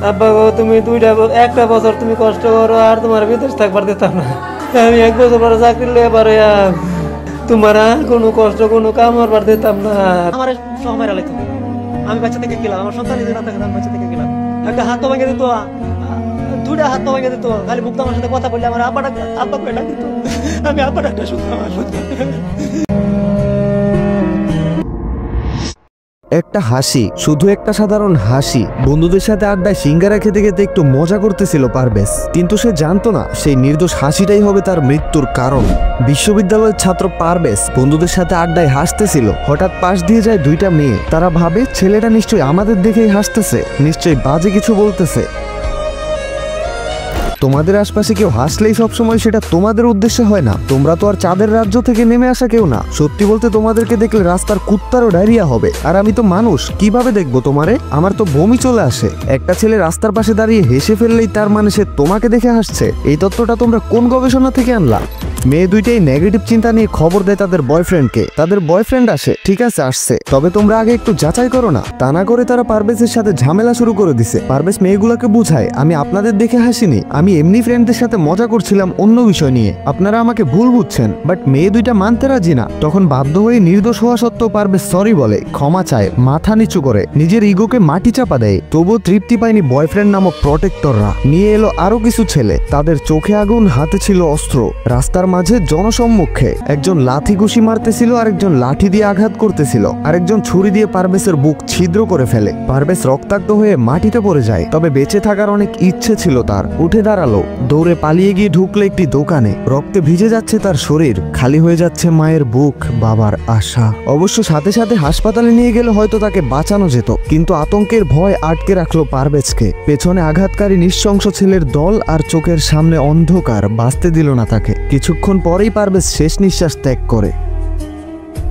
আব্বা গো তুমি একটা বছর তুমি কষ্ট করো আর তোমার বিদেশ থাকবার দিতাম না। আমি 1 বছর পরে চাকরি লিয়ে পারে তোমার কোনো কষ্ট কোনো কাম করবার দিতাম না। আমার সময় রাখতো আমি বাচ্চা থেকে গেলাম, আমার সন্তান নিজে না থাকে আমি বাচ্চা থেকে গেলাম। একটা হাত ভেঙে দিত, 2টা হাত ভেঙে দিত, খালি মুক্ত আমার সাথে কথা বললে আমার আব্বা ডাক দিত, আমি আব্বা ডাকটা শুনতাম। একটা হাসি, শুধু একটা সাধারণ হাসি। বন্ধুদের সাথে আড্ডায় সিঙ্গারা খেতে খেতে একটু মজা করতেছিল পারভেজ, কিন্তু সে জানতো না সেই নির্দোষ হাসিটাই হবে তার মৃত্যুর কারণ। বিশ্ববিদ্যালয়ের ছাত্র পারভেজ বন্ধুদের সাথে আড্ডায় হাসতেছিল, হঠাৎ পাশ দিয়ে যায় 2টা মেয়ে। তারা ভাবে ছেলেটা নিশ্চয়ই আমাদের দেখেই হাসতেছে, নিশ্চয়ই বাজে কিছু বলতেছে। তোমাদের আশপাশে কেউ হাসলেই সবসময় সেটা তোমাদের উদ্দেশ্যে হয় না। তোমরা তো আর চাঁদের রাজ্য থেকে নেমে আসা কেউ না। সত্যি বলতে তোমাদেরকে দেখলে রাস্তার কুত্তারও ডায়রিয়া হবে, আর আমি তো মানুষ, কিভাবে দেখবো তোমারে? আমার তো বমি চলে আসে। একটা ছেলে রাস্তার পাশে দাঁড়িয়ে হেসে ফেললেই তার মানে সে তোমাকে দেখে হাসছে। এই তত্ত্বটা তোমরা কোন গবেষণা থেকে আনলা? মেয়ে 2টাই নেগেটিভ চিন্তা নিয়ে খবর দেয় তাদের বয়ফ্রেন্ডকে। তাদের বয়ফ্রেন্ড আসে, ঠিক আছে আসছে, তবে তোমরা আগে একটু যাচাই করো না। তা না করে তারা পারভেজের সাথে ঝামেলা শুরু করে দিছে। পারভেজ মেয়েগুলোকে বুঝায়, আমি আপনাদের দেখে হাসিনি, আমি এমনি ফ্রেন্ডদের সাথে মজা করছিলাম অন্য বিষয় নিয়ে, আপনারা আমাকে ভুল বুঝছেন। বাট মেয়ে 2টা মানতে রাজি না। তখন বাধ্য হয়ে নির্দোষ হওয়া সত্ত্বেও পারভেজ সরি বলে, ক্ষমা চায়, মাথা নিচু করে, নিজের ইগোকে মাটি চাপা দেয়। তবুও তৃপ্তি পায়নি বয়ফ্রেন্ড নামক প্রটেক্টররা। নিয়ে এলো আরো কিছু ছেলে, তাদের চোখে আগুন, হাতে ছিল অস্ত্র। রাস্তার মাঝে জনসম্মুখে একজন লাথি ঘুষি মারতেছিল, আরেকজন লাঠি দিয়ে আঘাত করতেছিল, আরেকজন ছুরি দিয়ে পারভেজের বুক ছিদ্র করে ফেলে। পারভেজ রক্তাক্ত হয়ে মাটিতে পড়ে যায়। তবে বেঁচে থাকার অনেক ইচ্ছে ছিল তার। উঠে দাঁড়ালো, দৌড়ে পালিয়ে গিয়ে ঢুকলো একটি দোকানে। রক্তে ভিজে যাচ্ছে তার শরীর, খালি হয়ে যাচ্ছে মায়ের বুক, বাবার আশা। অবশ্য সাথে সাথে হাসপাতালে নিয়ে গেলে হয়তো তাকে বাঁচানো যেত, কিন্তু আতঙ্কের ভয় আটকে রাখলো পারভেজকে। পেছনে আঘাতকারী নিঃশংস ছেলের দল আর চোখের সামনে অন্ধকার, বাঁচতে দিল না তাকে। কিছুক্ষণ পরেই পারভেজ শেষ নিঃশ্বাস ত্যাগ করে।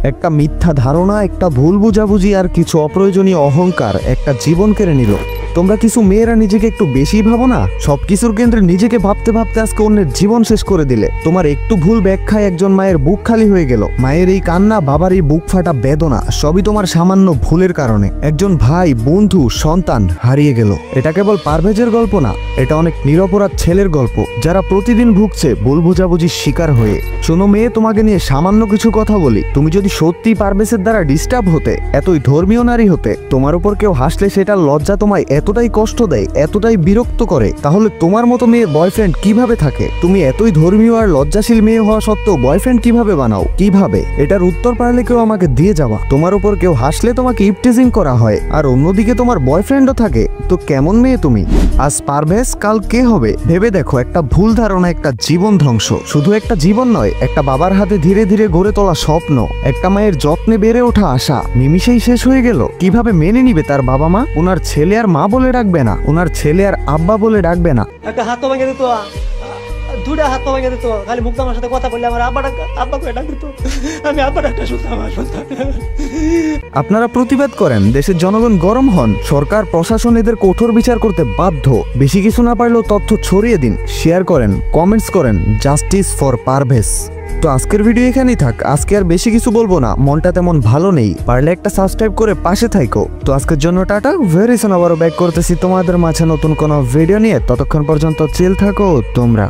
একটা মিথ্যা ধারণা, একটা ভুল বুঝাবুঝি আর কিছু অপ্রয়োজনীয় অহংকার একটা জীবন কেড়ে নিল। তোমরা কিছু মেয়েরা নিজেকে একটু বেশি ভাবো না? সবকিছুর কেন্দ্রে নিজেকে ভাবতে ভাবতে আজকে অন্যের জীবন শেষ করে দিলে। তোমার একটু ভুল ব্যাখ্যায় একজন মায়ের বুক খালি হয়ে গেল। মায়ের এই কান্না, বাবার এই বুক ফাটা বেদনা, সবই তোমার সামান্য ভুলের কারণে। একজন ভাই, বন্ধু, সন্তান হারিয়ে গেল। এটা কেবল পারভেজের গল্প না, এটা অনেক নিরপরাধ ছেলের গল্প, যারা প্রতিদিন ভুগছে ভুল বুঝাবুঝির শিকার হয়ে। শোনো মেয়ে, তোমাকে নিয়ে সামান্য কিছু কথা বলি। তুমি যদি সত্যি পারভেজের দ্বারা ডিস্টার্ব হতে, এতই ধর্মীয় নারী হতে, তোমার উপর কেউ হাসলে সেটার লজ্জা তোমায় এতটাই কষ্ট দেয়, এতটাই বিরক্ত করে, তাহলে তোমার মতো মেয়ের বয়ফ্রেন্ড কিভাবে থাকে? তুমি এতই ধর্মীয় আর লজ্জাশীল মেয়ে হওয়া সত্ত্বেও বয়ফ্রেন্ড কিভাবে বানাও? কিভাবে? এটার উত্তর পারলে কেউ আমাকে দিয়ে যাওয়া। তোমার উপর কেউ হাসলে তোমাকে ইপটিজিং করা হয়, আর অন্যদিকে তোমার বয়ফ্রেন্ডও থাকে। তো কেমন মেয়ে তুমি? আজ পারভেজ, কাল কে হবে ভেবে দেখো। একটা ভুল ধারণা একটা জীবন ধ্বংস। শুধু একটা জীবন নয়, একটা বাবার হাতে ধীরে ধীরে গড়ে তোলা স্বপ্ন, একটা মায়ের যত্নে বেড়ে ওঠা আশা নিমিষেই শেষ হয়ে গেল। কিভাবে মেনে নিবে তার বাবা মা? ওনার ছেলে আর মা বলে ডাকবে না, ওনার ছেলে আর আব্বা বলে ডাকবে না। একটা হাত ভেঙে দিত, 2টা হাত ভেঙে দিত, খালি মুক্ত আমার সাথে কথা বললে আমার আব্বা ডাক দিত, আমি আব্বা ডাকটা শুনতাম। আপনারা প্রতিবাদ করেন, দেশের জনগণ গরম হন, সরকার প্রশাসন এদের কঠোর বিচার করতে বাধ্য। বেশি কিছু না পারলেও তথ্য ছড়িয়ে দিন, শেয়ার করেন, কমেন্টস করেন। Justice for Parvez. তো আজকের ভিডিও এখানেই থাক। আজকে আর বেশি কিছু বলবো না, মনটা তেমন ভালো নেই। পারলে একটা সাবস্ক্রাইব করে পাশে থাকো। তো আজকের জন্য টাটা, ভেরি সুন আবারও ব্যাক করতেছি তোমাদের মাঝে নতুন কোনো ভিডিও নিয়ে। ততক্ষণ পর্যন্ত চিল থাকো তোমরা।